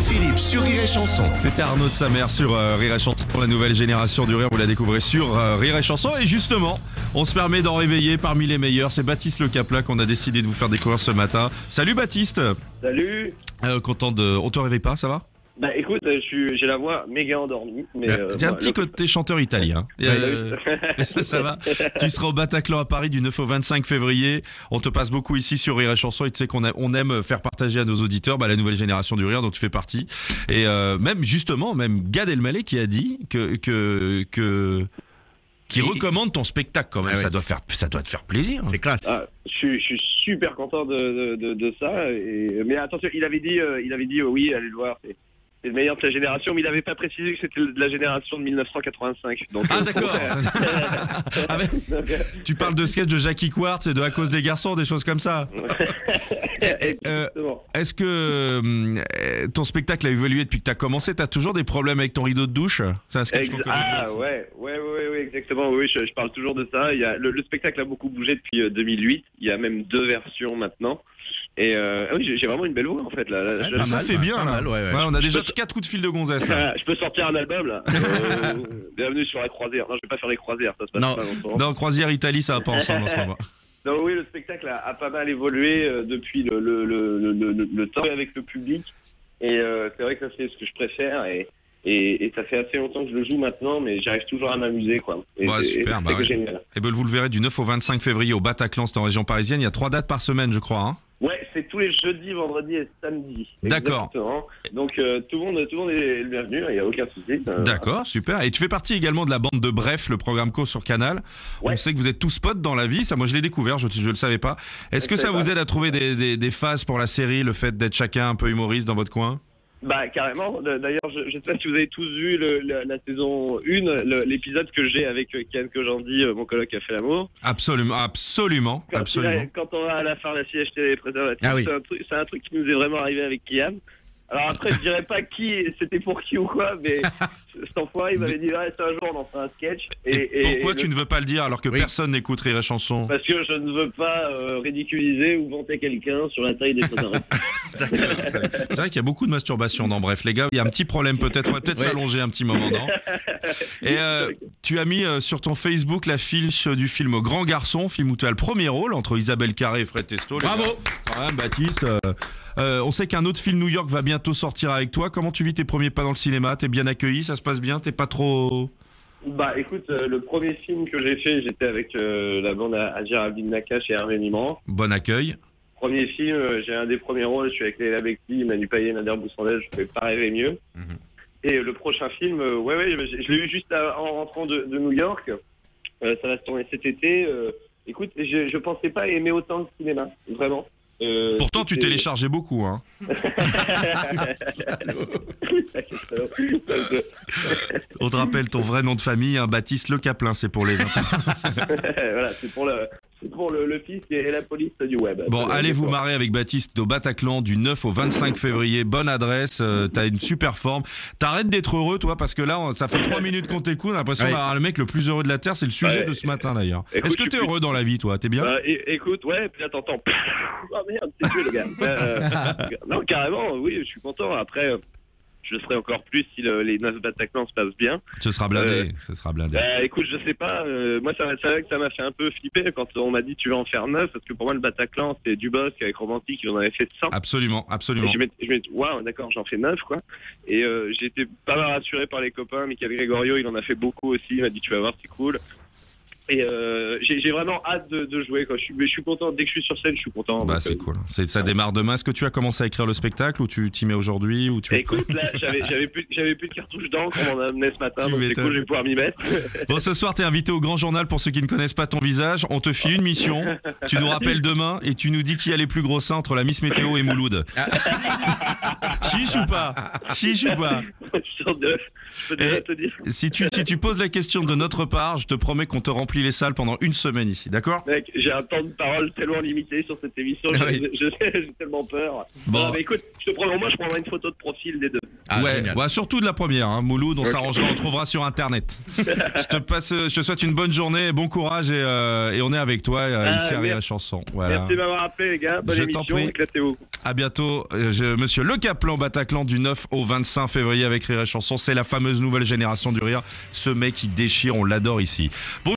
Philippe sur Rire et Chanson. C'était Arnaud de sa mère sur Rire et Chanson, la nouvelle génération du rire, vous la découvrez sur Rire et Chanson. Et justement, on se permet d'en réveiller parmi les meilleurs. C'est Baptiste Le Caplin qu'on a décidé de vous faire découvrir ce matin. Salut Baptiste. Salut. Content de... On te réveille pas, ça va? Bah écoute, j'ai la voix méga endormie. Mais t'as un petit côté chanteur italien. Ça va. Tu seras au Bataclan à Paris du 9 au 25 février. On te passe beaucoup ici sur Rire et Chanson et tu sais qu'on aime faire partager à nos auditeurs la nouvelle génération du rire dont tu fais partie. Et même Gad Elmaleh qui a dit qui recommande ton spectacle quand même. Ah ouais. Ça doit te faire plaisir. C'est classe. Je suis super content de ça. Mais attention, il avait dit oui, allez le voir. C'est le meilleur de sa génération, mais il n'avait pas précisé que c'était de la génération de 1985. Donc, D'accord. Tu parles de sketch de Jackie Quartz et de À cause des garçons, des choses comme ça. Est-ce que ton spectacle a évolué depuis que tu as commencé? Tu as toujours des problèmes avec ton rideau de douche? C'est un sketch qu'on connaît bien. Ouais, exactement. Oui, je parle toujours de ça. Le spectacle a beaucoup bougé depuis 2008. Il y a même 2 versions maintenant. Et oui, j'ai vraiment une belle voix en fait là. Ça fait bien là. On a déjà 4 coups de fil de gonzesse là. Je peux sortir un album là. Bienvenue sur la croisière. Non, je vais pas faire les croisières, ça se passe pas longtemps. Non, croisière Italie, ça va pas ensemble en ce moment. Non, oui, le spectacle a pas mal évolué depuis le temps avec le public. Et c'est vrai que ça c'est ce que je préfère. Et ça fait assez longtemps que je le joue maintenant, mais j'arrive toujours à m'amuser quoi. Super, c'est génial. Et vous le verrez du 9 au 25 février au Bataclan, c'est en région parisienne. Il y a 3 dates par semaine, je crois. Hein. Ouais, c'est tous les jeudis, vendredis et samedis. D'accord. Exactement. Donc tout le monde est le bienvenu, il n'y a aucun souci. D'accord, super. Et tu fais partie également de la bande de Bref, le programme co sur Canal. Ouais. On sait que vous êtes tous potes dans la vie, ça moi je l'ai découvert, je le savais pas. Est-ce que ça vous aide à trouver des phases pour la série, le fait d'être chacun un peu humoriste dans votre coin? Bah carrément, d'ailleurs je sais pas si vous avez tous vu la saison 1, l'épisode que j'ai avec Kian Kojandi, mon coloc qui a fait l'amour. Absolument. Quand on va à la pharmacie acheter les préservatifs, c'est un truc qui nous est vraiment arrivé avec Kian. Alors après je dirais pas c'était pour qui ou quoi, mais cet enfoiré il m'avait dit c'est un jour on en fera un sketch. Et pourquoi tu ne veux pas le dire alors que personne n'écoute Rire et Chanson? Parce que je ne veux pas ridiculiser ou vanter quelqu'un sur la taille des préservatifs. D'accord. C'est vrai qu'il y a beaucoup de masturbation dans Bref les gars, il y a un petit problème peut-être, on va peut-être s'allonger un petit moment, non? Et tu as mis sur ton Facebook l'affiche du film Grand Garçon, film où tu as le premier rôle entre Isabelle Carré et Fred Testo. Bravo. Quand même Baptiste. On sait qu'un autre film New York va bientôt sortir avec toi. Comment tu vis tes premiers pas dans le cinéma? T'es bien accueilli? Ça se passe bien? T'es pas trop... Bah écoute, le premier film que j'ai fait, j'étais avec la bande à Géraldine Nakache et Hervé Nimran. Bon accueil. Premier film, j'ai un des premiers rôles, je suis avec Léla Becti, Manu Payet, Nader Boussandel, je ne pouvais pas rêver mieux. Et le prochain film, je l'ai eu juste en rentrant de New York. Ça va se tourner cet été. Écoute, je pensais pas aimer autant le cinéma, vraiment. Pourtant, tu téléchargeais beaucoup, hein. On te rappelle ton vrai nom de famille, hein, Baptiste Le Caplin, c'est pour les Voilà, c'est pour le fisc et la police du web. Bon, allez vous marrer avec Baptiste au Bataclan du 9 au 25 février. Bonne adresse, t'as une super forme. T'arrêtes d'être heureux, toi, parce que là, ça fait 3 minutes qu'on t'écoute. On a l'impression d'avoir le mec le plus heureux de la Terre. C'est le sujet de ce matin, d'ailleurs. Est-ce que t'es heureux dans la vie, toi? T'es bien? Écoute, ouais, puis là, t'entends. Oh merde, c'est tué, le gars. Non, carrément, oui, je suis content. Après... je le serai encore plus si les 9 Bataclan se passent bien. Ce sera blindé. Écoute, je sais pas. Moi, c'est vrai que ça m'a fait un peu flipper quand on m'a dit tu vas en faire 9, parce que pour moi, le Bataclan, c'était Dubosc avec Romantique, ils en avaient fait 100. Absolument. Et je me dis, waouh, d'accord, j'en fais 9, quoi. Et j'ai été pas mal rassuré par les copains. Michael Gregorio, il en a fait beaucoup aussi. Il m'a dit, tu vas voir, c'est cool. Et j'ai vraiment hâte de jouer, quoi. Je suis content, dès que je suis sur scène, je suis content. Bah c'est cool. Ça démarre demain. Est-ce que tu as commencé à écrire le spectacle ou tu t'y mets aujourd'hui ou tu... Écoute, là, j'avais plus de cartouches d'encre, on m'en a amené ce matin, donc c'est cool, je vais pouvoir m'y mettre. Bon, ce soir, t'es invité au Grand Journal pour ceux qui ne connaissent pas ton visage. On te file une mission, tu nous rappelles demain et tu nous dis qui a les plus gros seins entre la Miss Météo et Mouloud. Chiche ou pas? Je peux déjà te dire. Si tu poses la question de notre part, je te promets qu'on te remplit remplis les salles pendant une semaine ici, d'accord? Mec, j'ai un temps de parole tellement limité sur cette émission, Oui. j'ai tellement peur. Bon. Non, mais écoute, je te promets, moi je prendrai une photo de profil des deux. Ah, ouais, génial. ouais, surtout de la première, hein, Mouloud, on Ok. s'arrangera, on trouvera sur internet. Je te souhaite une bonne journée, bon courage et on est avec toi ici à Rire et Chanson. Voilà. Merci de m'avoir appelé les gars, bonne Je t'en émission, prie. éclatez-vous. À bientôt, monsieur Le Caplan Bataclan du 9 au 25 février avec Rire et Chanson. C'est la fameuse nouvelle génération du rire. Ce mec qui déchire, on l'adore ici. Bon